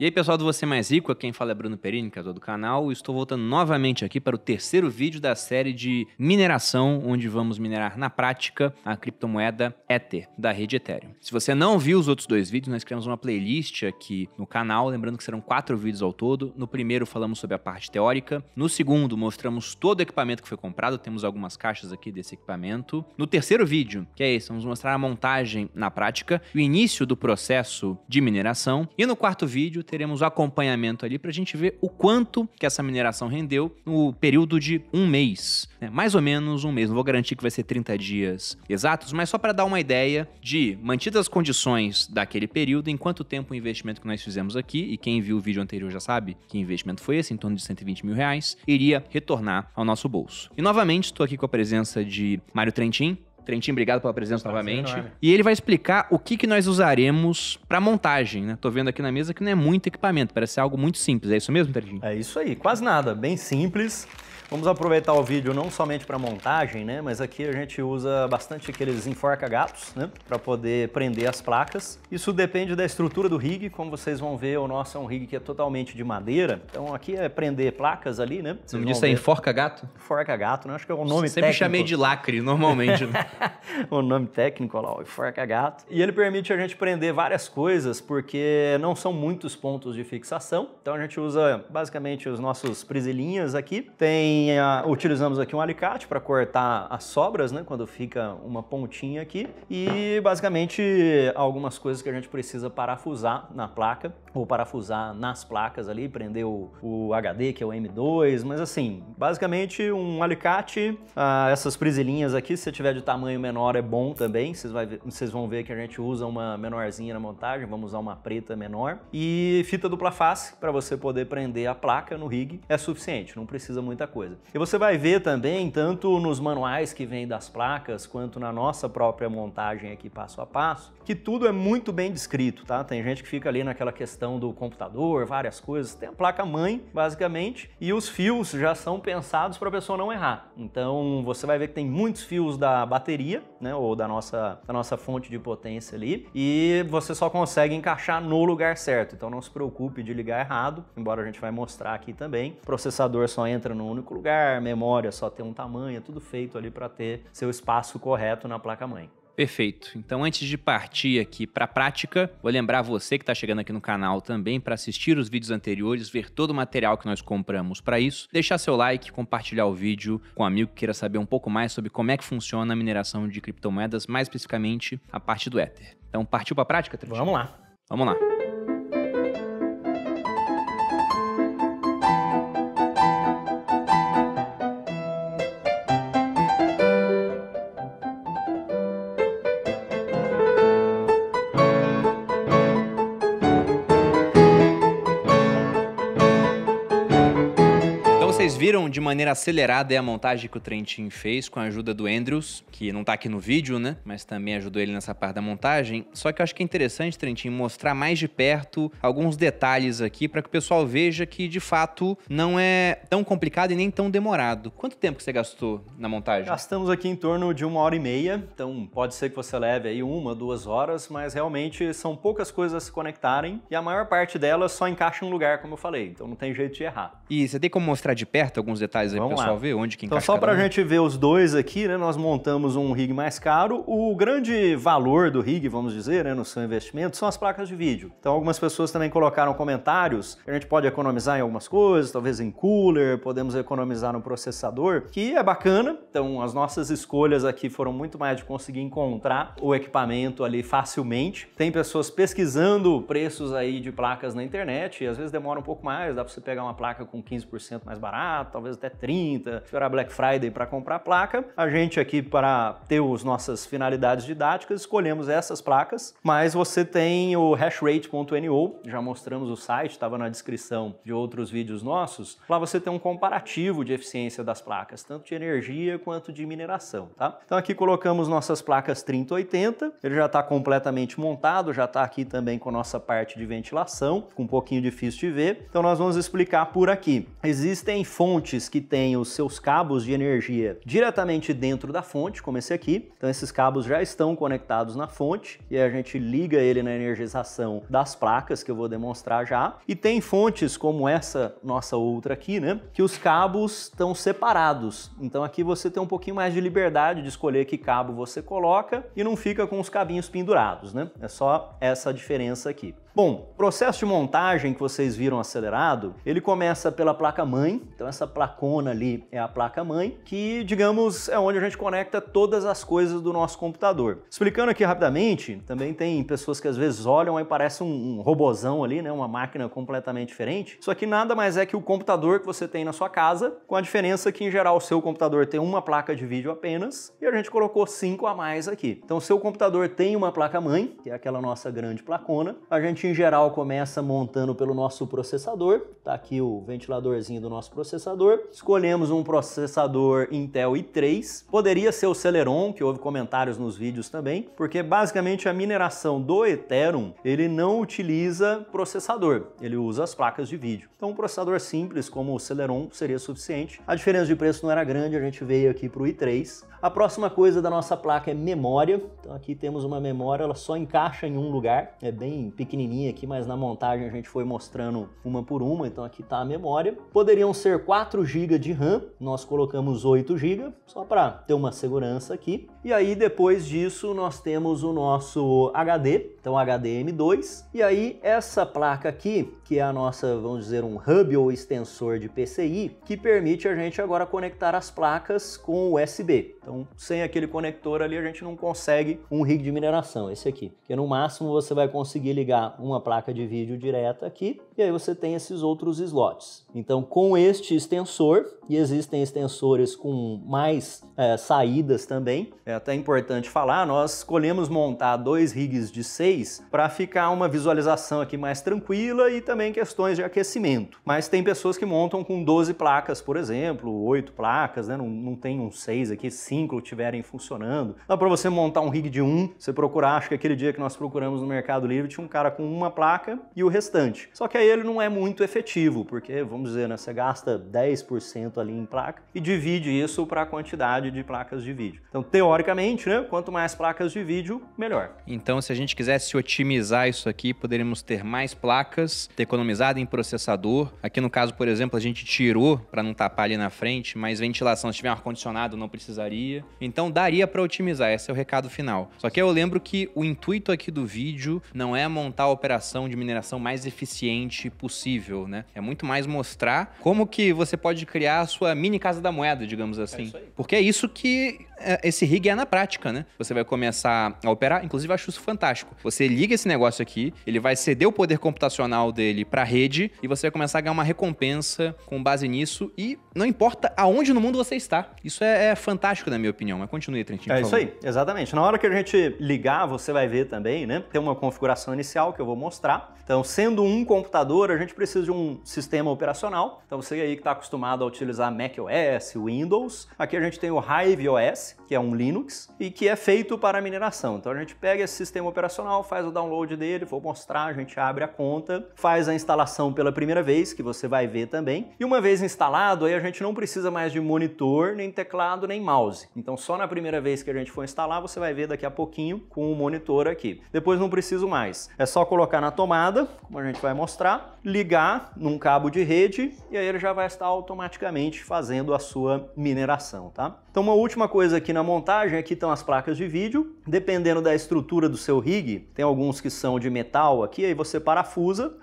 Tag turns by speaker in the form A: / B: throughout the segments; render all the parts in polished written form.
A: E aí, pessoal do Você Mais Rico, quem fala é Bruno Perini, criador do canal, e estou voltando novamente aqui para o terceiro vídeo da série de mineração, onde vamos minerar na prática a criptomoeda Ether, da rede Ethereum. Se você não viu os outros dois vídeos, nós criamos uma playlist aqui no canal, lembrando que serão 4 vídeos ao todo. No primeiro falamos sobre a parte teórica, no segundo mostramos todo o equipamento que foi comprado, temos algumas caixas aqui desse equipamento. No terceiro vídeo, que é esse, vamos mostrar a montagem na prática, o início do processo de mineração, e no quarto vídeo teremos o acompanhamento ali para a gente ver o quanto que essa mineração rendeu no período de um mês, né? Mais ou menos um mês, não vou garantir que vai ser 30 dias exatos, mas só para dar uma ideia de, mantidas as condições daquele período, em quanto tempo o investimento que nós fizemos aqui, e quem viu o vídeo anterior já sabe que investimento foi esse, em torno de 120 mil reais, iria retornar ao nosso bolso. E novamente estou aqui com a presença de Mário Trentin. Trentin, obrigado pela presença novamente. Enorme. E ele vai explicar o que nós usaremos para montagem, né? Tô vendo aqui na mesa que não é muito equipamento, parece ser algo muito simples. É isso mesmo, Trentin?
B: É isso aí, quase nada, bem simples. Vamos aproveitar o vídeo não somente para montagem, né? Mas aqui a gente usa bastante aqueles enforca-gatos, né? Para poder prender as placas. Isso depende da estrutura do rig. Como vocês vão ver, o nosso é um rig que é totalmente de madeira. Então aqui é prender placas ali, né?
A: O nome disso é enforca-gato?
B: Enforca-gato, né? Acho que é o nome técnico.
A: Sempre chamei de lacre, normalmente. Né?
B: O nome técnico, olha lá, o enforca-gato. E ele permite a gente prender várias coisas, porque não são muitos pontos de fixação. Então a gente usa basicamente os nossos prisilinhas aqui. Utilizamos aqui um alicate para cortar as sobras, né, quando fica uma pontinha aqui, e basicamente algumas coisas que a gente precisa parafusar na placa, ou parafusar nas placas ali, prender o HD, que é o M2, mas assim, basicamente um alicate, essas prisilinhas aqui, se você tiver de tamanho menor é bom também, vocês vão ver que a gente usa uma menorzinha na montagem, vamos usar uma preta menor, e fita dupla face para você poder prender a placa no rig é suficiente, não precisa muita coisa. E você vai ver também, tanto nos manuais que vêm das placas, quanto na nossa própria montagem aqui passo a passo, que tudo é muito bem descrito, tá? Tem gente que fica ali naquela questão do computador, várias coisas. Tem a placa-mãe, basicamente, e os fios já são pensados para a pessoa não errar. Então, você vai ver que tem muitos fios da bateria, né, ou da nossa fonte de potência ali, e você só consegue encaixar no lugar certo. Então, não se preocupe de ligar errado, embora a gente vai mostrar aqui também. O processador só entra no único lugar, memória só tem um tamanho, é tudo feito ali para ter seu espaço correto na placa-mãe.
A: Perfeito. Então, antes de partir aqui para a prática, vou lembrar você que está chegando aqui no canal também para assistir os vídeos anteriores, ver todo o material que nós compramos para isso, deixar seu like, compartilhar o vídeo com um amigo que queira saber um pouco mais sobre como é que funciona a mineração de criptomoedas, mais especificamente a parte do Ether. Então, partiu para a prática, Trentin?
B: Vamos lá.
A: Vamos lá. Vocês viram de maneira acelerada a montagem que o Trentin fez com a ajuda do Andrews, que não tá aqui no vídeo, né? Mas também ajudou ele nessa parte da montagem. Só que eu acho que é interessante, Trentin, mostrar mais de perto alguns detalhes aqui para que o pessoal veja que, de fato, não é tão complicado e nem tão demorado. Quanto tempo que você gastou na montagem?
B: Gastamos aqui em torno de 1h30, então pode ser que você leve aí 1, 2 horas, mas realmente são poucas coisas a se conectarem e a maior parte delas só encaixa em um lugar, como eu falei, então não tem jeito de errar.
A: E você tem como mostrar de perto alguns detalhes aí pro pessoal ver onde que encaixa?
B: Então, só para a gente ver os dois aqui, né, nós montamos um rig mais caro. O grande valor do rig, vamos dizer, né, no seu investimento, são as placas de vídeo. Então, algumas pessoas também colocaram comentários que a gente pode economizar em algumas coisas, talvez em cooler, podemos economizar no processador, que é bacana. Então, as nossas escolhas aqui foram muito mais de conseguir encontrar o equipamento ali facilmente. Tem pessoas pesquisando preços aí de placas na internet, e às vezes demora um pouco mais, dá para você pegar uma placa com 15% mais barata, talvez até 30%, esperar Black Friday para comprar placa. A gente aqui, para ter as nossas finalidades didáticas, escolhemos essas placas, mas você tem o hashrate.no, já mostramos o site, estava na descrição de outros vídeos nossos. Lá você tem um comparativo de eficiência das placas, tanto de energia quanto de mineração, tá? Então aqui colocamos nossas placas 3080, ele já está completamente montado, já está aqui também com a nossa parte de ventilação, com um pouquinho difícil de ver, então nós vamos explicar por aqui. Existem fontes fontes que têm os seus cabos de energia diretamente dentro da fonte, como esse aqui. Então esses cabos já estão conectados na fonte e a gente liga ele na energização das placas, que eu vou demonstrar já. E tem fontes como essa nossa outra aqui, né, que os cabos estão separados. Então aqui você tem um pouquinho mais de liberdade de escolher que cabo você coloca e não fica com os cabinhos pendurados, né? É só essa diferença aqui. Bom, o processo de montagem que vocês viram acelerado, ele começa pela placa-mãe. Então essa placona ali é a placa-mãe, que, digamos, é onde a gente conecta todas as coisas do nosso computador. Explicando aqui rapidamente, também tem pessoas que às vezes olham e parece um robozão ali, né, uma máquina completamente diferente. Isso aqui nada mais é que o computador que você tem na sua casa, com a diferença que, em geral, o seu computador tem uma placa de vídeo apenas, e a gente colocou 5 a mais aqui. Então o seu computador tem uma placa-mãe, que é aquela nossa grande placona. A gente, em geral, começa montando pelo nosso processador. Tá aqui o ventiladorzinho do nosso processador. Escolhemos um processador Intel i3. Poderia ser o Celeron, que houve comentários nos vídeos também, porque basicamente a mineração do Ethereum, ele não utiliza processador, ele usa as placas de vídeo. Então um processador simples como o Celeron seria suficiente. A diferença de preço não era grande, a gente veio aqui para o i3. A próxima coisa da nossa placa é memória. Então aqui temos uma memória, ela só encaixa em um lugar, é bem pequenininha aqui, mas na montagem a gente foi mostrando uma por uma, então aqui está a memória. Poderiam ser 4 GB de RAM, nós colocamos 8 GB, só para ter uma segurança aqui. E aí depois disso nós temos o nosso HD, então HDM2, e aí essa placa aqui, que é a nossa, vamos dizer, um hub ou extensor de PCI, que permite a gente agora conectar as placas com USB. Então, sem aquele conector ali, a gente não consegue um rig de mineração, esse aqui. Porque no máximo você vai conseguir ligar uma placa de vídeo direta aqui, e aí você tem esses outros slots. Então, com este extensor, e existem extensores com mais saídas também, é até importante falar, nós escolhemos montar 2 rigs de 6 para ficar uma visualização aqui mais tranquila e também questões de aquecimento. Mas tem pessoas que montam com 12 placas, por exemplo, 8 placas, né? Não tem um 6 aqui, 5 estiverem funcionando. Dá para você montar um rig de 1, você procurar, acho que aquele dia que nós procuramos no Mercado Livre tinha um cara com uma placa e o restante. Só que aí ele não é muito efetivo, porque, vamos dizer, né, você gasta 10% ali em placa e divide isso para a quantidade de placas de vídeo. Então, teoricamente, né, quanto mais placas de vídeo, melhor.
A: Então, se a gente quisesse otimizar isso aqui, poderíamos ter mais placas, ter economizado em processador. Aqui no caso, por exemplo, a gente tirou para não tapar ali na frente, mas ventilação, se tiver um ar-condicionado, não precisaria. Então, daria para otimizar, esse é o recado final. Só que eu lembro que o intuito aqui do vídeo não é montar a operação de mineração mais eficiente possível, né? É muito mais mostrar como que você pode criar a sua mini casa da moeda, digamos assim. É isso aí. Porque é isso que esse rig é na prática, né? Você vai começar a operar, inclusive eu acho isso fantástico. Você liga esse negócio aqui, ele vai ceder o poder computacional dele para a rede e você vai começar a ganhar uma recompensa com base nisso e não importa aonde no mundo você está. Isso é fantástico, na minha opinião. Mas continue, Trentinho, por favor.
B: É isso aí, exatamente. Na hora que a gente ligar, você vai ver também, né? Tem uma configuração inicial que eu vou mostrar. Então, sendo um computador, a gente precisa de um sistema operacional. Então, você aí que está acostumado a utilizar macOS, Windows, aqui a gente tem o Hive OS, que é um Linux, e que é feito para mineração. Então, a gente pega esse sistema operacional, faz o download dele, vou mostrar, a gente abre a conta, faz a instalação pela primeira vez, que você vai ver também. E uma vez instalado, aí a gente não precisa mais de monitor, nem teclado, nem mouse. Então, só na primeira vez que a gente for instalar, você vai ver daqui a pouquinho com o monitor aqui. Depois não preciso mais. É só colocar na tomada, como a gente vai mostrar, ligar num cabo de rede e aí ele já vai estar automaticamente fazendo a sua mineração, tá? Então, uma última coisa aqui na montagem, aqui estão as placas de vídeo. Dependendo da estrutura do seu rig, tem alguns que são de metal aqui, aí você parafusa.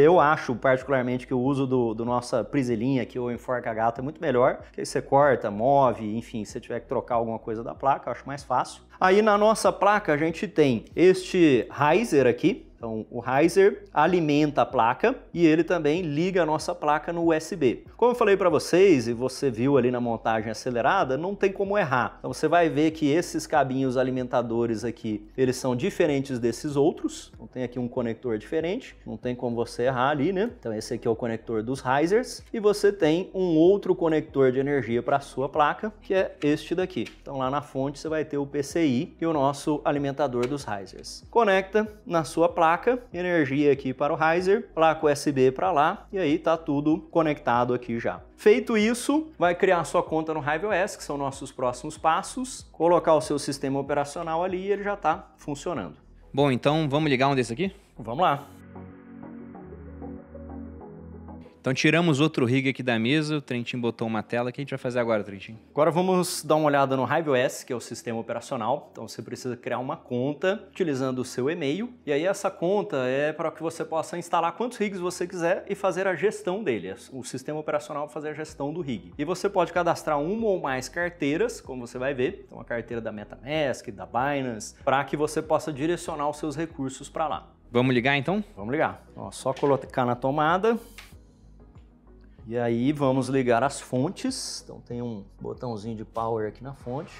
B: Eu acho particularmente que o uso do nossa priselinha aqui, ou enforca-gato, é muito melhor, que aí você corta, move, enfim, se tiver que trocar alguma coisa da placa, eu acho mais fácil. Aí na nossa placa a gente tem este riser aqui. Então, o riser alimenta a placa e ele também liga a nossa placa no USB. Como eu falei para vocês, e você viu ali na montagem acelerada, não tem como errar. Então, você vai ver que esses cabinhos alimentadores aqui, eles são diferentes desses outros. Então, tem aqui um conector diferente, não tem como você errar ali, né? Então, esse aqui é o conector dos risers. E você tem um outro conector de energia para a sua placa, que é este daqui. Então, lá na fonte você vai ter o PCI e o nosso alimentador dos risers. Conecta na sua placa placa, energia aqui para o riser, placa USB para lá, e aí tá tudo conectado aqui já. Feito isso, vai criar a sua conta no HiveOS, que são nossos próximos passos, colocar o seu sistema operacional ali e ele já está funcionando.
A: Bom, então vamos ligar um desse aqui?
B: Vamos lá.
A: Então tiramos outro rig aqui da mesa, o Trentin botou uma tela. O que a gente vai fazer agora, Trentin?
B: Agora vamos dar uma olhada no HiveOS, que é o sistema operacional. Então você precisa criar uma conta utilizando o seu e-mail. E aí essa conta é para que você possa instalar quantos rigs você quiser e fazer a gestão dele. O sistema operacional vai fazer a gestão do rig. E você pode cadastrar uma ou mais carteiras, como você vai ver. Então a carteira da MetaMask, da Binance, para que você possa direcionar os seus recursos para lá.
A: Vamos ligar então?
B: Vamos ligar. Ó, só colocar na tomada. E aí vamos ligar as fontes, então tem um botãozinho de power aqui na fonte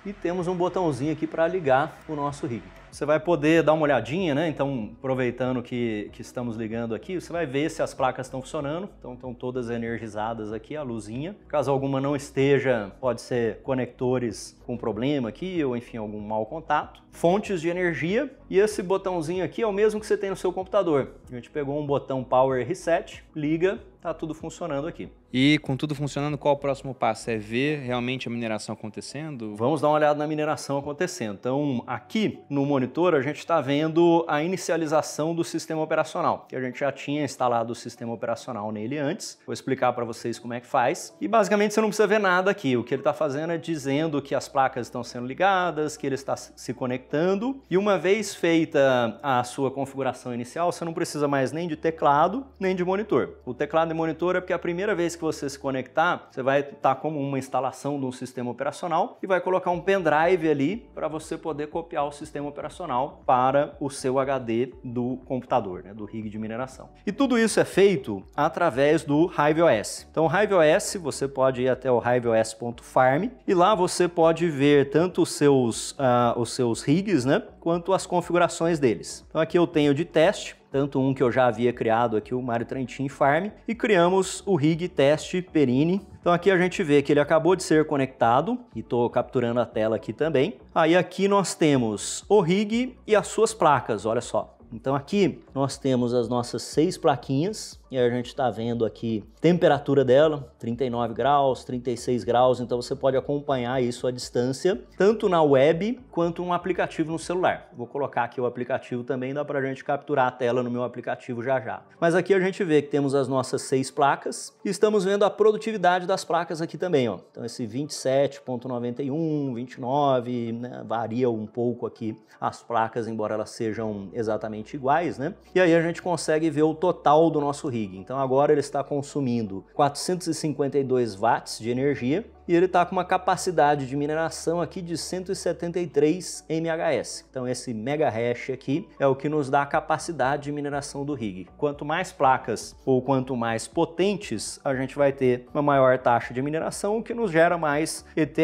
B: e temos um botãozinho aqui para ligar o nosso rig. Você vai poder dar uma olhadinha, né? Então, aproveitando que estamos ligando aqui, você vai ver se as placas estão funcionando. Então, estão todas energizadas aqui, a luzinha. Caso alguma não esteja, pode ser conectores com problema aqui ou, enfim, algum mau contato. Fontes de energia. E esse botãozinho aqui é o mesmo que você tem no seu computador. A gente pegou um botão Power Reset, liga, tá tudo funcionando aqui.
A: E com tudo funcionando, qual o próximo passo? É ver realmente a mineração acontecendo?
B: Vamos dar uma olhada na mineração acontecendo. Então, aqui no monitor, a gente está vendo a inicialização do sistema operacional, que a gente já tinha instalado o sistema operacional nele antes. Vou explicar para vocês como é que faz. E basicamente você não precisa ver nada aqui. O que ele está fazendo é dizendo que as placas estão sendo ligadas, que ele está se conectando. E uma vez feita a sua configuração inicial, você não precisa mais nem de teclado, nem de monitor. O teclado e monitor é porque a primeira vez que você se conectar, você vai estar como uma instalação de um sistema operacional e vai colocar um pendrive ali para você poder copiar o sistema operacional para o seu HD do computador, né, do rig de mineração. E tudo isso é feito através do HiveOS. Então, o HiveOS, você pode ir até o hiveos.farm e lá você pode ver tanto os seus rigs, né, quanto as configurações deles. Então, aqui eu tenho de teste, tanto um que eu já havia criado aqui, o Mario Trentin Farm, e criamos o rig teste Perini. Então aqui a gente vê que ele acabou de ser conectado, e estou capturando a tela aqui também. Aí aqui nós temos o rig e as suas placas, olha só. Então aqui nós temos as nossas 6 plaquinhas, e a gente está vendo aqui a temperatura dela, 39 graus, 36 graus, então você pode acompanhar isso à distância, tanto na web quanto no aplicativo no celular. Vou colocar aqui o aplicativo também, dá para a gente capturar a tela no meu aplicativo já já. Mas aqui a gente vê que temos as nossas 6 placas, e estamos vendo a produtividade das placas aqui também, ó. Então esse 27.91, 29, né, varia um pouco aqui as placas, embora elas sejam exatamente iguais, né? E aí a gente consegue ver o total do nosso rig. Então agora ele está consumindo 452 watts de energia e ele está com uma capacidade de mineração aqui de 173 MHz. Então esse mega hash aqui é o que nos dá a capacidade de mineração do rig. Quanto mais placas ou quanto mais potentes, a gente vai ter uma maior taxa de mineração, o que nos gera mais ETH,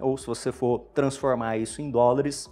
B: ou se você for transformar isso em dólares,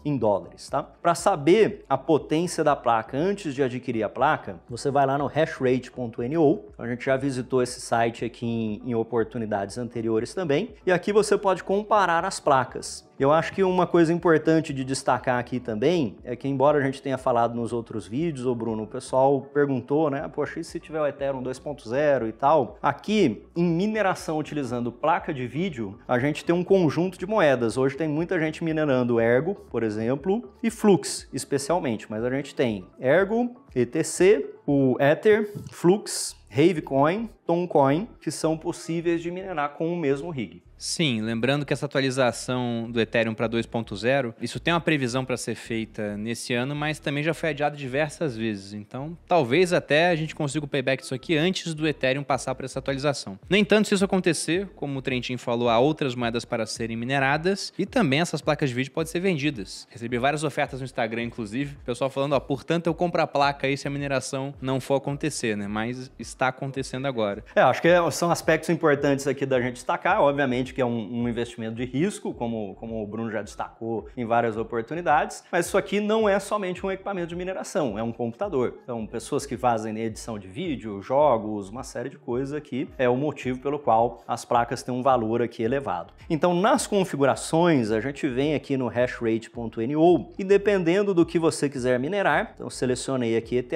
B: tá? Para saber a potência da placa antes de adquirir a placa, você vai lá no hashrate.no. A gente já visitou esse site aqui em oportunidades anteriores também. E aqui você pode comparar as placas. Eu acho que uma coisa importante de destacar aqui também é que, embora a gente tenha falado nos outros vídeos, ô Bruno, o pessoal perguntou, né? Poxa, e se tiver o Ethereum 2.0 e tal? Aqui, em mineração utilizando placa de vídeo, a gente tem um conjunto de moedas. Hoje tem muita gente minerando Ergo, por exemplo, e Flux, especialmente. Mas a gente tem Ergo, ETC, o Ether, Flux, Havecoin, Toncoin, que são possíveis de minerar com o mesmo rig.
A: Sim, lembrando que essa atualização do Ethereum para 2.0, isso tem uma previsão para ser feita nesse ano, mas também já foi adiado diversas vezes. Então, talvez até a gente consiga o payback disso aqui antes do Ethereum passar por essa atualização. No entanto, se isso acontecer, como o Trentin falou, há outras moedas para serem mineradas e também essas placas de vídeo podem ser vendidas. Recebi várias ofertas no Instagram, inclusive, o pessoal falando, ó, portanto eu compro a placa aí se a mineração não for acontecer, né? Mas está acontecendo agora.
B: Acho que são aspectos importantes aqui da gente destacar, obviamente obviamente que é um investimento de risco, como o Bruno já destacou em várias oportunidades, mas isso aqui não é somente um equipamento de mineração, é um computador. Então, pessoas que fazem edição de vídeo, jogos, uma série de coisas aqui, é o motivo pelo qual as placas têm um valor aqui elevado. Então, nas configurações, a gente vem aqui no hashrate.no e dependendo do que você quiser minerar, então selecionei aqui ETH,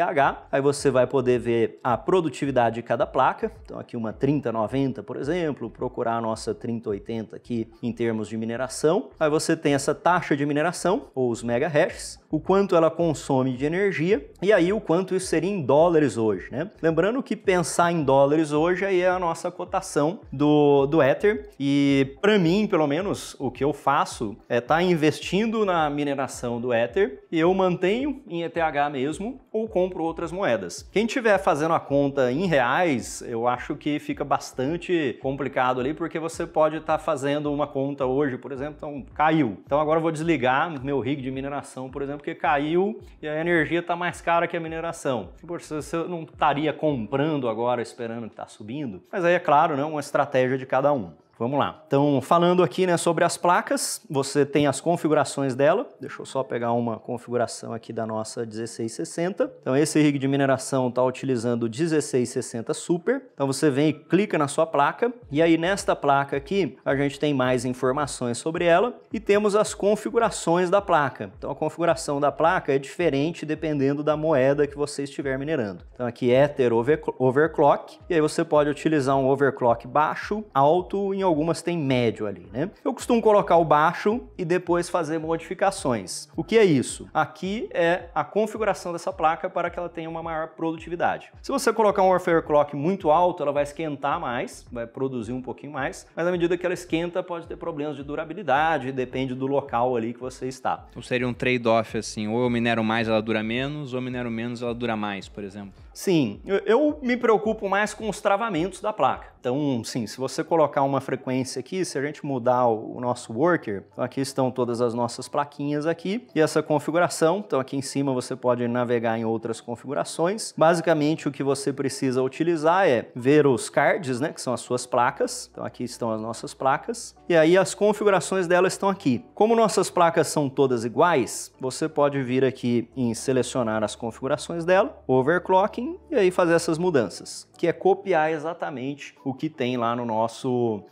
B: aí você vai poder ver a produtividade de cada placa, então aqui uma 3090, por exemplo, procurar a nossa 3080 aqui em termos de mineração, aí você tem essa taxa de mineração, ou os megahashes, o quanto ela consome de energia e aí o quanto isso seria em dólares hoje, né? Lembrando que pensar em dólares hoje aí é a nossa cotação do Ether e para mim, pelo menos, o que eu faço é estar investindo na mineração do Ether e eu mantenho em ETH mesmo ou compro outras moedas. Quem estiver fazendo a conta em reais, eu acho que fica bastante complicado ali porque você pode estar fazendo uma conta hoje, por exemplo, então caiu. Então agora eu vou desligar meu rig de mineração, por exemplo, porque caiu e a energia está mais cara que a mineração. Poxa, você não estaria comprando agora esperando que está subindo? Mas aí é claro, né, uma estratégia de cada um. Vamos lá. Então, falando aqui, né, sobre as placas, você tem as configurações dela. Deixa eu só pegar uma configuração aqui da nossa 1660. Então, esse rig de mineração está utilizando o 1660 Super. Então, você vem e clica na sua placa. E aí, nesta placa aqui, a gente tem mais informações sobre ela. E temos as configurações da placa. Então, a configuração da placa é diferente dependendo da moeda que você estiver minerando. Então, aqui, Ether Overclock. E aí, você pode utilizar um overclock baixo, alto e algumas tem médio ali, né? Eu costumo colocar o baixo e depois fazer modificações. O que é isso? Aqui é a configuração dessa placa para que ela tenha uma maior produtividade. Se você colocar um overclock muito alto, ela vai esquentar mais, vai produzir um pouquinho mais, mas à medida que ela esquenta pode ter problemas de durabilidade, depende do local ali que você está.
A: Então seria um trade-off assim, ou eu minero mais, ela dura menos, ou eu minero menos, ela dura mais, por exemplo?
B: Sim, eu me preocupo mais com os travamentos da placa. Então, sim, se você colocar uma frequência aqui, se a gente mudar o nosso worker, então aqui estão todas as nossas plaquinhas aqui e essa configuração. Então aqui em cima você pode navegar em outras configurações. Basicamente o que você precisa utilizar é ver os cards, né, que são as suas placas. Então aqui estão as nossas placas e aí as configurações delas estão aqui. Como nossas placas são todas iguais, você pode vir aqui em selecionar as configurações dela, overclocking, e aí fazer essas mudanças, que é copiar exatamente o que tem lá no nosso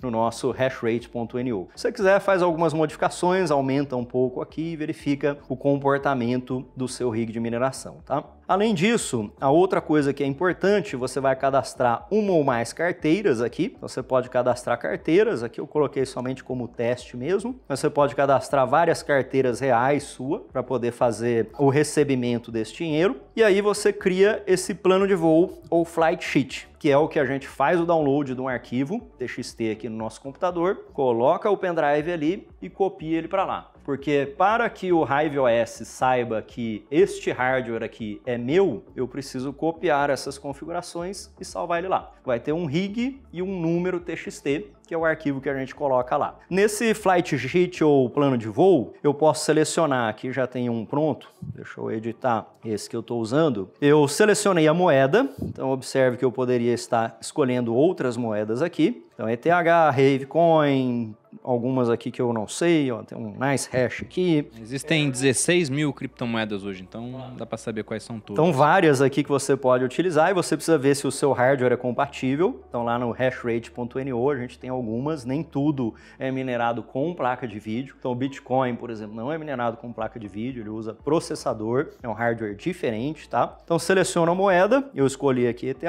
B: hashrate.no. Se você quiser, faz algumas modificações, aumenta um pouco aqui e verifica o comportamento do seu rig de mineração, tá? Além disso, a outra coisa que é importante, você vai cadastrar uma ou mais carteiras aqui. Você pode cadastrar carteiras, aqui eu coloquei somente como teste mesmo, mas você pode cadastrar várias carteiras reais sua para poder fazer o recebimento desse dinheiro. E aí você cria esse plano de voo ou flight sheet, que é o que a gente faz o download de um arquivo TXT aqui no nosso computador, coloca o pendrive ali e copia ele para lá. Porque para que o Hive OS saiba que este hardware aqui é meu, eu preciso copiar essas configurações e salvar ele lá. Vai ter um rig e um número TXT, que é o arquivo que a gente coloca lá. Nesse flight sheet ou plano de voo, eu posso selecionar, aqui já tem um pronto, deixa eu editar esse que eu estou usando. Eu selecionei a moeda, então observe que eu poderia estar escolhendo outras moedas aqui. Então ETH, Ravecoin, algumas aqui que eu não sei, ó, tem um nice hash aqui.
A: Existem 16 mil criptomoedas hoje, então dá para saber quais são todas.
B: Então várias aqui que você pode utilizar e você precisa ver se o seu hardware é compatível. Então lá no hashrate.no a gente tem algumas, nem tudo é minerado com placa de vídeo. Então o Bitcoin, por exemplo, não é minerado com placa de vídeo, ele usa processador, é um hardware diferente, tá? Então seleciona a moeda, eu escolhi aqui ETH,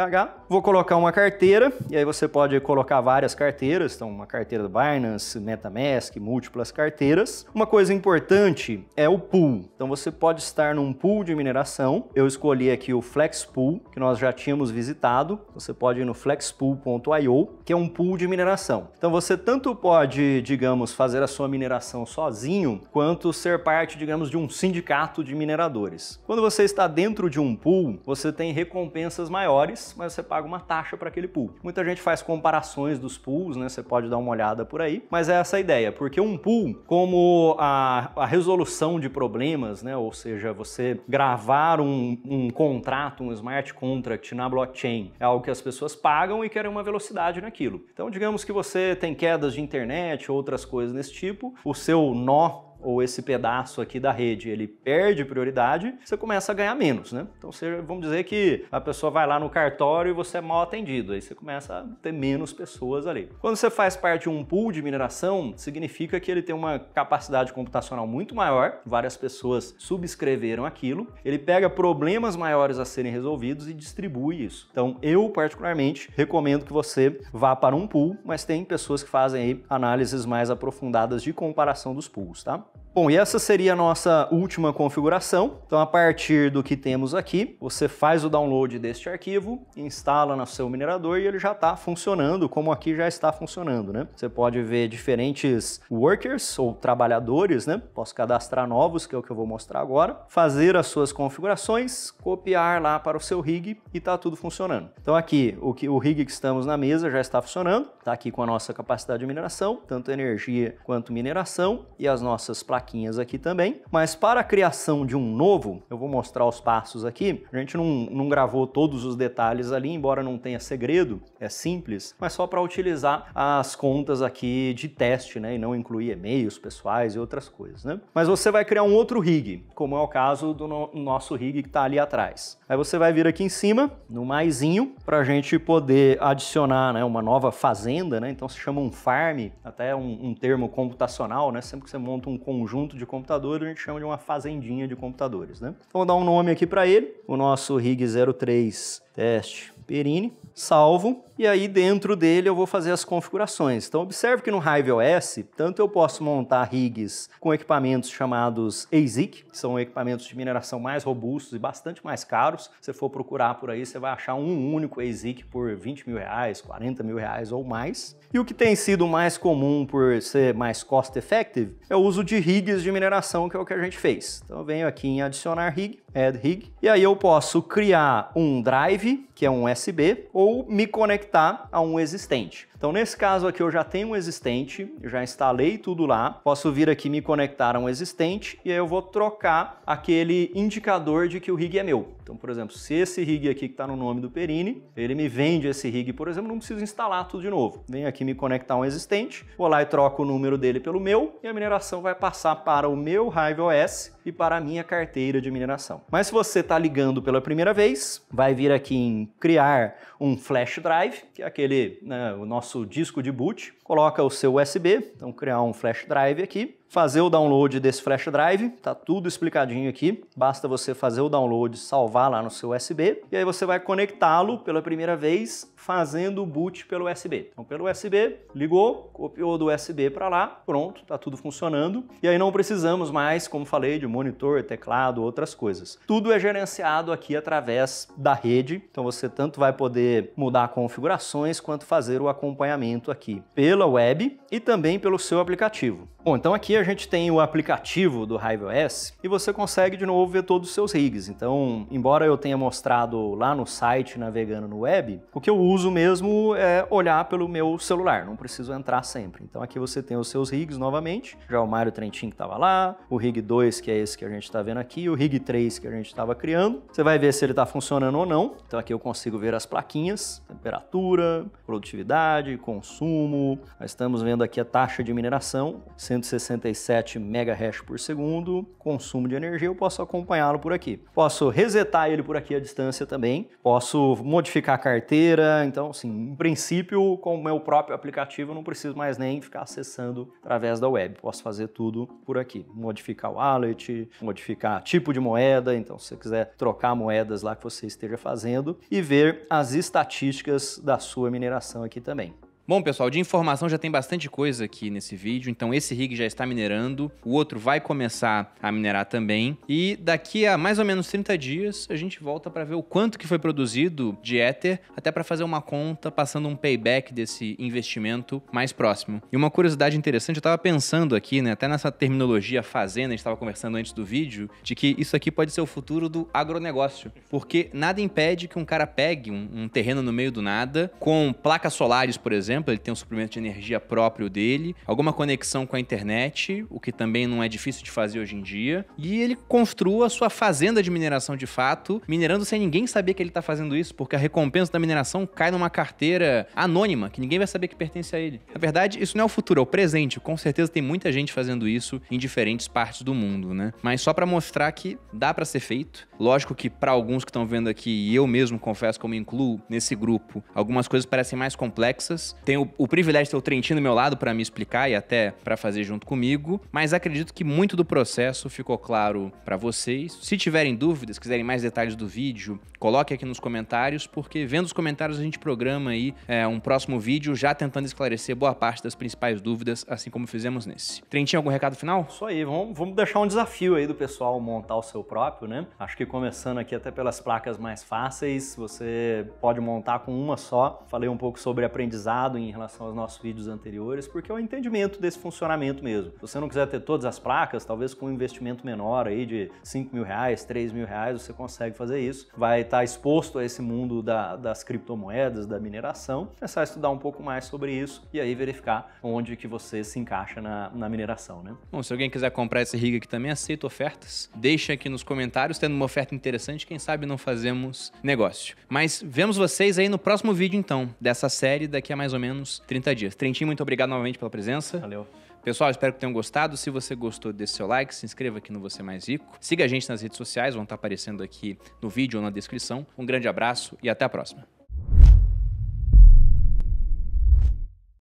B: vou colocar uma carteira e aí você pode colocar várias carteiras, então uma carteira do Binance, MetaMask, múltiplas carteiras. Uma coisa importante é o pool. Então você pode estar num pool de mineração. Eu escolhi aqui o FlexPool, que nós já tínhamos visitado. Você pode ir no flexpool.io, que é um pool de mineração. Então você tanto pode, digamos, fazer a sua mineração sozinho, quanto ser parte, digamos, de um sindicato de mineradores. Quando você está dentro de um pool, você tem recompensas maiores, mas você paga uma taxa para aquele pool. Muita gente faz comparações dos pools, né? Você pode dar uma olhada por aí, mas é essa a ideia, porque um pool, como a resolução de problemas, né, ou seja, você gravar um contrato, um smart contract na blockchain, é algo que as pessoas pagam e querem uma velocidade naquilo. Então, digamos que você tem quedas de internet, outras coisas desse tipo, o seu nó ou esse pedaço aqui da rede, ele perde prioridade, você começa a ganhar menos, né? Então, vamos dizer que a pessoa vai lá no cartório e você é mal atendido, aí você começa a ter menos pessoas ali. Quando você faz parte de um pool de mineração, significa que ele tem uma capacidade computacional muito maior, várias pessoas subscreveram aquilo, ele pega problemas maiores a serem resolvidos e distribui isso. Então, eu, particularmente, recomendo que você vá para um pool, mas tem pessoas que fazem aí análises mais aprofundadas de comparação dos pools, tá? Bom, e essa seria a nossa última configuração. Então, a partir do que temos aqui, você faz o download deste arquivo, instala no seu minerador e ele já está funcionando, como aqui já está funcionando, né? Você pode ver diferentes workers ou trabalhadores, né? Posso cadastrar novos, que é o que eu vou mostrar agora, fazer as suas configurações, copiar lá para o seu rig e está tudo funcionando. Então, aqui, o rig que estamos na mesa já está funcionando, está aqui com a nossa capacidade de mineração, tanto energia quanto mineração e as nossas plaquinhas aqui também, mas para a criação de um novo, eu vou mostrar os passos aqui. A gente não gravou todos os detalhes ali, embora não tenha segredo, é simples, mas só para utilizar as contas aqui de teste, né, e não incluir e-mails pessoais e outras coisas, né? Mas você vai criar um outro rig, como é o caso do nosso rig que está ali atrás. Aí você vai vir aqui em cima, no maisinho, para a gente poder adicionar, né, uma nova fazenda, né? Então se chama um farm, até um termo computacional, né? Sempre que você monta um conjunto de computadores, a gente chama de uma fazendinha de computadores, né? Então vou dar um nome aqui para ele, o nosso rig 03 teste Perini, salvo, e aí dentro dele eu vou fazer as configurações. Então observe que no HiveOS, tanto eu posso montar rigs com equipamentos chamados ASIC, que são equipamentos de mineração mais robustos e bastante mais caros. Se você for procurar por aí, você vai achar um único ASIC por 20 mil reais, 40 mil reais ou mais. E o que tem sido mais comum por ser mais cost effective é o uso de rigs de mineração, que é o que a gente fez. Então eu venho aqui em adicionar rig, add rig, e aí eu posso criar um drive, que é um USB, ou me conectar a um existente. Então, nesse caso aqui, eu já tenho um existente, eu já instalei tudo lá, posso vir aqui me conectar a um existente e aí eu vou trocar aquele indicador de que o rig é meu. Então, por exemplo, se esse rig aqui que está no nome do Perini, ele me vende esse rig, por exemplo, não preciso instalar tudo de novo. Venho aqui me conectar a um existente, vou lá e troco o número dele pelo meu e a mineração vai passar para o meu HiveOS e para a minha carteira de mineração. Mas se você está ligando pela primeira vez, vai vir aqui em criar um flash drive, que é aquele, né, o nosso disco de boot, coloca o seu USB, então criar um flash drive aqui, fazer o download desse flash drive, tá tudo explicadinho aqui, basta você fazer o download, salvar lá no seu USB, e aí você vai conectá-lo pela primeira vez, fazendo o boot pelo USB. Então pelo USB, ligou, copiou do USB para lá, pronto, tá tudo funcionando, e aí não precisamos mais, como falei, de monitor, teclado, outras coisas. Tudo é gerenciado aqui através da rede, então você tanto vai poder mudar configurações, quanto fazer o acompanhamento aqui pela web e também pelo seu aplicativo. Bom, então aqui a gente tem o aplicativo do HiveOS e você consegue de novo ver todos os seus rigs. Então, embora eu tenha mostrado lá no site, navegando no web, o que eu uso mesmo é olhar pelo meu celular, não preciso entrar sempre. Então aqui você tem os seus rigs novamente, já o Mário Trentin que estava lá, o rig 2 que é esse que a gente está vendo aqui, o rig 3 que a gente estava criando. Você vai ver se ele está funcionando ou não. Então aqui eu consigo ver as plaquinhas, temperatura, produtividade, consumo. Nós estamos vendo aqui a taxa de mineração, 167 MHz por segundo, consumo de energia, eu posso acompanhá-lo por aqui. Posso resetar ele por aqui à distância também, posso modificar a carteira, então, assim, em princípio, com o meu próprio aplicativo, eu não preciso mais nem ficar acessando através da web, posso fazer tudo por aqui, modificar o wallet, modificar tipo de moeda, então, se você quiser trocar moedas lá que você esteja fazendo e ver as estatísticas da sua mineração aqui também.
A: Bom, pessoal, de informação já tem bastante coisa aqui nesse vídeo, então esse rig já está minerando, o outro vai começar a minerar também, e daqui a mais ou menos 30 dias a gente volta para ver o quanto que foi produzido de Ether, até para fazer uma conta, passando um payback desse investimento mais próximo. E uma curiosidade interessante, eu estava pensando aqui, né, até nessa terminologia fazenda, a gente estava conversando antes do vídeo, de que isso aqui pode ser o futuro do agronegócio, porque nada impede que um cara pegue um terreno no meio do nada, com placas solares, por exemplo, exemplo, ele tem um suprimento de energia próprio dele, alguma conexão com a internet, o que também não é difícil de fazer hoje em dia, e ele construa a sua fazenda de mineração de fato, minerando sem ninguém saber que ele está fazendo isso, porque a recompensa da mineração cai numa carteira anônima, que ninguém vai saber que pertence a ele. Na verdade, isso não é o futuro, é o presente. Com certeza tem muita gente fazendo isso em diferentes partes do mundo, né? Mas só para mostrar que dá para ser feito. Lógico que para alguns que estão vendo aqui, e eu mesmo confesso que eu me incluo nesse grupo, algumas coisas parecem mais complexas. Tenho o privilégio de ter o Trentinho do meu lado para me explicar e até para fazer junto comigo, mas acredito que muito do processo ficou claro para vocês. Se tiverem dúvidas, quiserem mais detalhes do vídeo, coloque aqui nos comentários, porque vendo os comentários a gente programa aí um próximo vídeo já tentando esclarecer boa parte das principais dúvidas, assim como fizemos nesse. Trentinho, algum recado final?
B: Isso aí, vamos deixar um desafio aí do pessoal montar o seu próprio, né? Acho que começando aqui até pelas placas mais fáceis, você pode montar com uma só. Falei um pouco sobre aprendizado em relação aos nossos vídeos anteriores, porque é o entendimento desse funcionamento mesmo. Se você não quiser ter todas as placas, talvez com um investimento menor aí de R$5.000, R$3.000, você consegue fazer isso. Vai estar exposto a esse mundo das criptomoedas, da mineração. Começar a estudar um pouco mais sobre isso e aí verificar onde que você se encaixa na mineração, né?
A: Bom, se alguém quiser comprar esse rig aqui também, aceito ofertas. Deixa aqui nos comentários, tendo uma oferta interessante, quem sabe não fazemos negócio. Mas vemos vocês aí no próximo vídeo, então, dessa série daqui a mais ou menos 30 dias. Trentinho, muito obrigado novamente pela presença.
B: Valeu.
A: Pessoal, espero que tenham gostado. Se você gostou, deixe seu like, se inscreva aqui no Você Mais Rico. Siga a gente nas redes sociais, vão estar aparecendo aqui no vídeo ou na descrição. Um grande abraço e até a próxima.